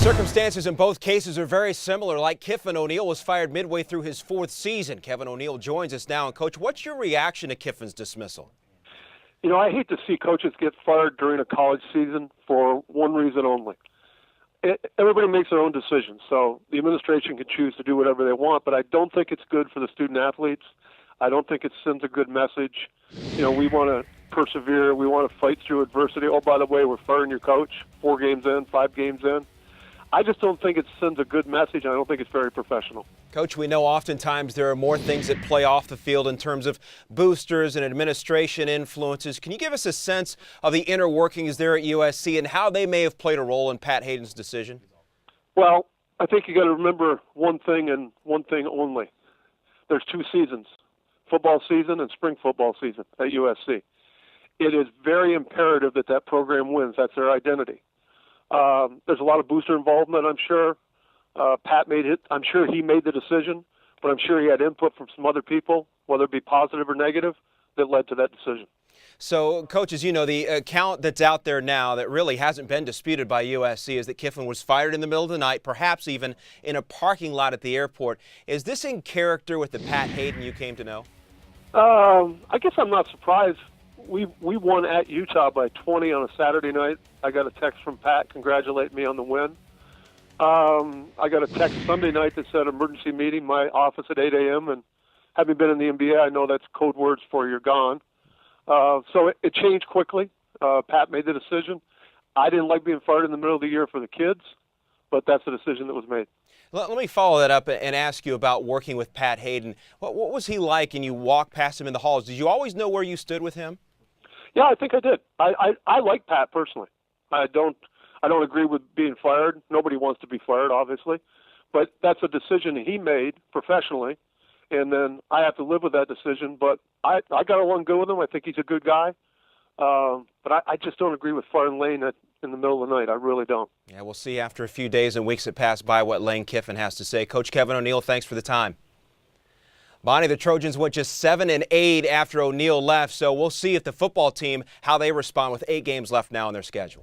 Circumstances in both cases are very similar. Like Kiffin, O'Neal was fired midway through his fourth season. Kevin O'Neal joins us now. And, Coach, what's your reaction to Kiffin's dismissal? You know, I hate to see coaches get fired during a college season for one reason only. Everybody makes their own decisions, so the administration can choose to do whatever they want, but I don't think it's good for the student athletes. I don't think it sends a good message. You know, we want to persevere. We want to fight through adversity. Oh, by the way, we're firing your coach 4 games in, 5 games in. I just don't think it sends a good message. I don't think it's very professional. Coach, we know oftentimes there are more things that play off the field in terms of boosters and administration influences. Can you give us a sense of the inner workings there at USC and how they may have played a role in Pat Haden's decision? Well, I think you got to remember one thing and one thing only. There's 2 seasons, football season and spring football season at USC. It is very imperative that that program wins. That's their identity. There's a lot of booster involvement, I'm sure. Pat made it. I'm sure he made the decision, but I'm sure he had input from some other people, whether it be positive or negative, that led to that decision. So, Coach, as you know, the account that's out there now that really hasn't been disputed by USC is that Kiffin was fired in the middle of the night, perhaps even in a parking lot at the airport. Is this in character with the Pat Haden you came to know? I guess I'm not surprised. We won at Utah by 20 on a Saturday night. I got a text from Pat congratulating me on the win. I got a text Sunday night that said emergency meeting, my office at 8 a.m. And having been in the NBA, I know that's code words for you're gone. So it changed quickly. Pat made the decision. I didn't like being fired in the middle of the year for the kids, but that's the decision that was made. Let me follow that up and ask you about working with Pat Haden. What was he like and you walked past him in the halls? Did you always know where you stood with him? Yeah, I think I did. I like Pat personally. I don't agree with being fired. Nobody wants to be fired, obviously. But that's a decision he made professionally, and then I have to live with that decision. But I got along good with him. I think he's a good guy. But I just don't agree with firing Lane in the middle of the night. I really don't. Yeah, we'll see after a few days and weeks that pass by what Lane Kiffin has to say. Coach Kevin O'Neal, thanks for the time. Bonnie, the Trojans went just 7-8 after O'Neal left, so we'll see if the football team, how they respond with 8 games left now on their schedule.